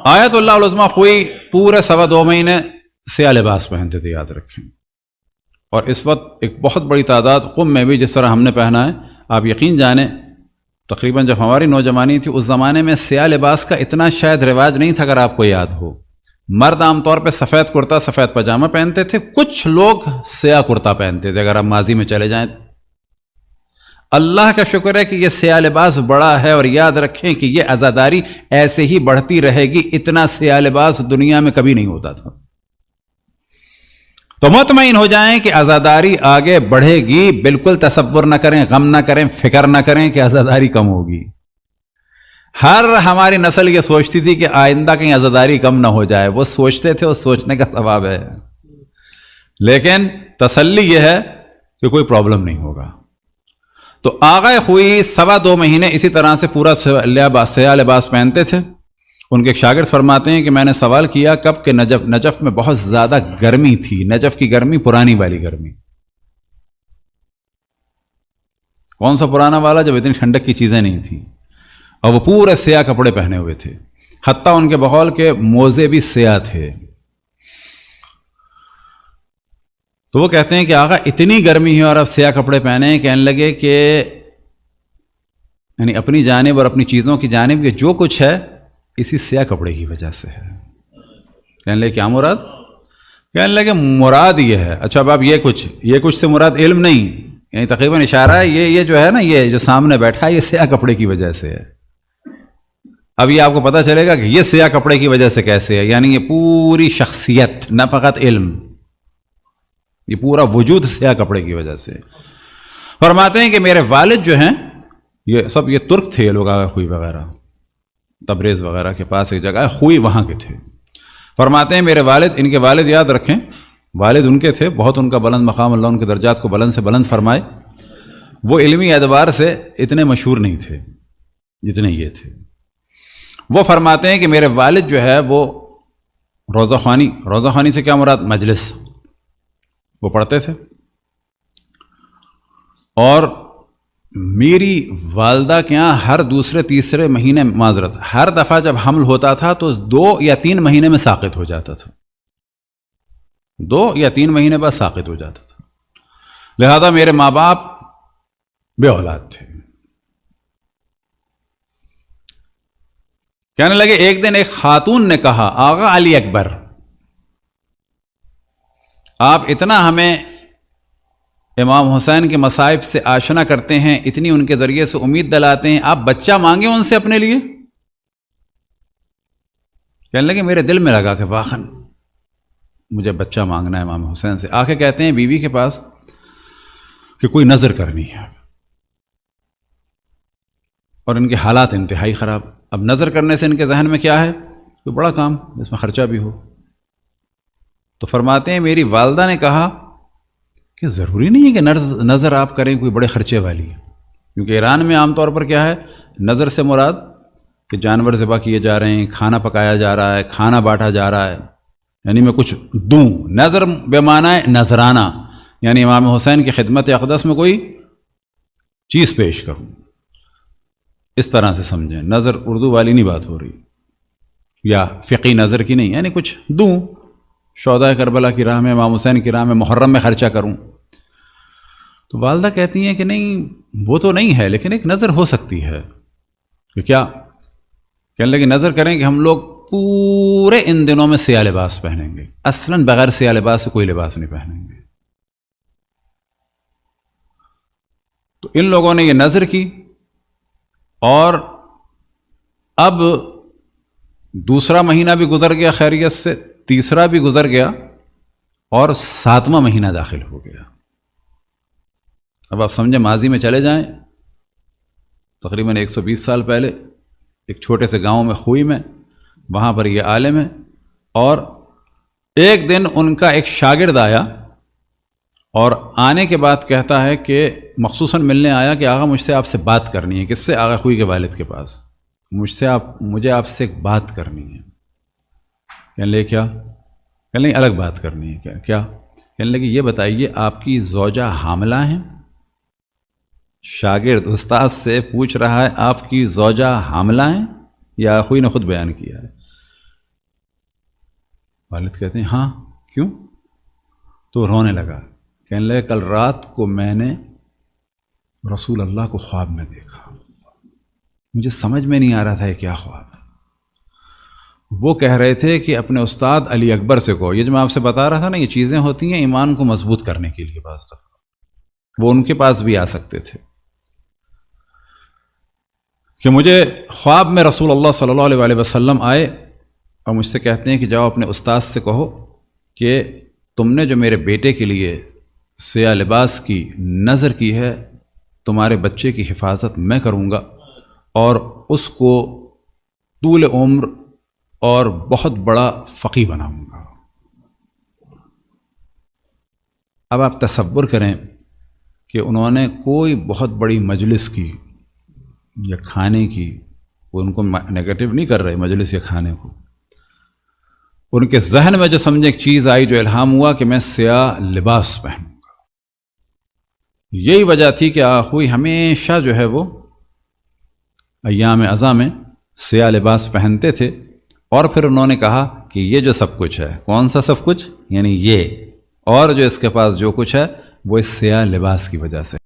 آیت اللہ العظمیٰ خوئی پورے 2.25 مہینے سیاہ لباس پہنتے تھے، یاد رکھیں. اور اس وقت ایک بہت بڑی تعداد قم میں بھی جس طرح ہم نے پہنا ہے، آپ یقین جانیں تقریباً جب ہماری نوجوانی تھی اس زمانے میں سیاہ لباس کا اتنا شاید رواج نہیں تھا. اگر آپ کو یاد ہو، مرد عام طور پہ سفید کرتا سفید پاجامہ پہنتے تھے، کچھ لوگ سیاہ کرتا پہنتے تھے. اگر آپ ماضی میں چلے جائیں، اللہ کا شکر ہے کہ یہ سیاہ لباس بڑا ہے، اور یاد رکھیں کہ یہ عزاداری ایسے ہی بڑھتی رہے گی. اتنا سیاہ لباس دنیا میں کبھی نہیں ہوتا تھا. تو مطمئن ہو جائیں کہ عزاداری آگے بڑھے گی. بالکل تصور نہ کریں، غم نہ کریں، فکر نہ کریں کہ عزاداری کم ہوگی. ہر ہماری نسل یہ سوچتی تھی کہ آئندہ کہیں عزاداری کم نہ ہو جائے. وہ سوچتے تھے، اس سوچنے کا ثواب ہے، لیکن تسلی یہ ہے کہ کوئی پرابلم نہیں ہوگا. تو آغا خوئی 2.25 مہینے اسی طرح سے پورا سیاہ لباس پہنتے تھے. ان کے ایک شاگرد فرماتے ہیں کہ میں نے سوال کیا کب کہ نجف میں بہت زیادہ گرمی تھی. نجف کی گرمی پرانی والی گرمی. کون سا پرانا والا؟ جب اتنی ٹھنڈک کی چیزیں نہیں تھی، اور وہ پورے سیاہ کپڑے پہنے ہوئے تھے. حتیٰ ان کے بقول کے موزے بھی سیاہ تھے. تو وہ کہتے ہیں کہ آقا اتنی گرمی ہے اور اب سیاہ کپڑے پہنے ہیں. کہنے لگے کہ یعنی اپنی جانب اور اپنی چیزوں کی جانب کہ جو کچھ ہے اسی سیاہ کپڑے کی وجہ سے ہے. کہنے لگے کیا مراد؟ کہنے لگے مراد یہ ہے. اچھا اب آپ یہ کچھ سے مراد علم نہیں، یعنی تقریباً اشارہ ہے یہ جو ہے نا، یہ جو سامنے بیٹھا ہے یہ سیاہ کپڑے کی وجہ سے ہے. اب یہ آپ کو پتہ چلے گا کہ یہ سیاہ کپڑے کی وجہ سے کیسے ہے. یعنی یہ پوری شخصیت، نہ فقط علم، یہ پورا وجود سیاہ کپڑے کی وجہ سے. فرماتے ہیں کہ میرے والد جو ہیں یہ ترک تھے. یہ لوگ آگے خوئی وغیرہ، تبریز وغیرہ کے پاس ایک جگہ ہے خوئی، وہاں کے تھے. فرماتے ہیں میرے والد، ان کے والد یاد رکھیں، والد ان کے تھے بہت، ان کا بلند مقام، اللہ ان کے درجات کو بلند سے بلند فرمائے. وہ علمی اعتبار سے اتنے مشہور نہیں تھے جتنے یہ تھے. وہ فرماتے ہیں کہ میرے والد جو ہے وہ روزہ خوانی سے کیا مراد؟ مجلس. وہ پڑھتے تھے. اور میری والدہ کے یہاں ہر دوسرے تیسرے مہینے، معذرت، ہر دفعہ جب حمل ہوتا تھا تو 2 یا 3 مہینے میں ساقط ہو جاتا تھا. 2 یا 3 مہینے بعد ساقط ہو جاتا تھا. لہذا میرے ماں باپ بے اولاد تھے. کہنے لگے ایک دن ایک خاتون نے کہا آغا علی اکبر، آپ اتنا ہمیں امام حسین کے مصائب سے آشنا کرتے ہیں، اتنی ان کے ذریعے سے امید دلاتے ہیں، آپ بچہ مانگیں ان سے اپنے لیے. کہنے لگے میرے دل میں لگا کہ واقعاً مجھے بچہ مانگنا ہے امام حسین سے. آ کے کہتے ہیں بیوی کے پاس کہ کوئی نظر کرنی ہے، اور ان کے حالات انتہائی خراب. اب نظر کرنے سے ان کے ذہن میں کیا ہے؟ کوئی بڑا کام جس میں خرچہ بھی ہو. تو فرماتے ہیں میری والدہ نے کہا کہ ضروری نہیں ہے کہ نظر آپ کریں کوئی بڑے خرچے والی، کیونکہ ایران میں عام طور پر کیا ہے، نظر سے مراد کہ جانور ذبح کیے جا رہے ہیں، کھانا پکایا جا رہا ہے، کھانا بانٹا جا رہا ہے، یعنی میں کچھ دوں. نظر بے معنی نذرانہ، یعنی امام حسین کی خدمت اقدس میں کوئی چیز پیش کروں. اس طرح سے سمجھیں، نظر اردو والی نہیں بات ہو رہی، یا فقی نظر کی نہیں، یعنی کچھ دوں. شہدائے کربلا کی راہ میں، امام حسین کی راہ میں، محرم میں خرچہ کروں. تو والدہ کہتی ہیں کہ نہیں وہ تو نہیں ہے، لیکن ایک نظر ہو سکتی ہے. کہ کیا؟ کہنے لگے نظر کریں کہ ہم لوگ پورے ان دنوں میں سیاہ لباس پہنیں گے، اصلاً بغیر سیاہ لباس سے کوئی لباس نہیں پہنیں گے. تو ان لوگوں نے یہ نظر کی، اور اب دوسرا مہینہ بھی گزر گیا خیریت سے، تیسرا بھی گزر گیا، اور 7واں مہینہ داخل ہو گیا. اب آپ سمجھیں ماضی میں چلے جائیں، تقریباً 120 سال پہلے ایک چھوٹے سے گاؤں میں خوئی میں، وہاں پر یہ عالم ہے. اور ایک دن ان کا ایک شاگرد آیا، اور آنے کے بعد کہتا ہے کہ مخصوصاً ملنے آیا کہ آغا مجھ سے آپ سے بات کرنی ہے. کس سے؟ آغا خوئی کے والد کے پاس. مجھے آپ سے ایک بات کرنی ہے. کہنے لگے کیا؟ کہنے لگے الگ بات کرنی ہے. کیا؟ کہنے لگے یہ بتائیے آپ کی زوجہ حاملہ ہیں؟ شاگرد استاد سے پوچھ رہا ہے آپ کی زوجہ حاملہ ہیں؟ یا خوئی نے خود بیان کیا ہے. والد کہتے ہیں ہاں کیوں؟ تو رونے لگا، کہنے لگا کل رات کو میں نے رسول اللہ کو خواب میں دیکھا، مجھے سمجھ میں نہیں آ رہا تھا یہ کیا خواب ہے۔ وہ کہہ رہے تھے کہ اپنے استاد علی اکبر سے کہو، یہ جو میں آپ سے بتا رہا تھا نا، یہ چیزیں ہوتی ہیں ایمان کو مضبوط کرنے کے لیے، بعض دفعہ وہ ان کے پاس بھی آ سکتے تھے کہ مجھے خواب میں رسول اللہ صلی اللہ علیہ وآلہ وسلم آئے اور مجھ سے کہتے ہیں کہ جاؤ اپنے استاد سے کہو کہ تم نے جو میرے بیٹے کے لیے سیاہ لباس کی نظر کی ہے، تمہارے بچے کی حفاظت میں کروں گا اور اس کو طول عمر اور بہت بڑا فقیہ بناؤں گا۔ اب آپ تصور کریں کہ انہوں نے کوئی بہت بڑی مجلس کی یا کھانے کی، وہ ان کو نیگیٹو نہیں کر رہے مجلس یا کھانے کو، ان کے ذہن میں جو سمجھے ایک چیز آئی، جو الہام ہوا کہ میں سیاہ لباس پہنوں گا۔ یہی وجہ تھی کہ آخوئی ہمیشہ جو ہے وہ ایام ازاں میں سیاہ لباس پہنتے تھے، اور پھر انہوں نے کہا کہ یہ جو سب کچھ ہے، کون سا سب کچھ؟ یعنی یہ، اور جو اس کے پاس جو کچھ ہے وہ اس سیاہ لباس کی وجہ سے۔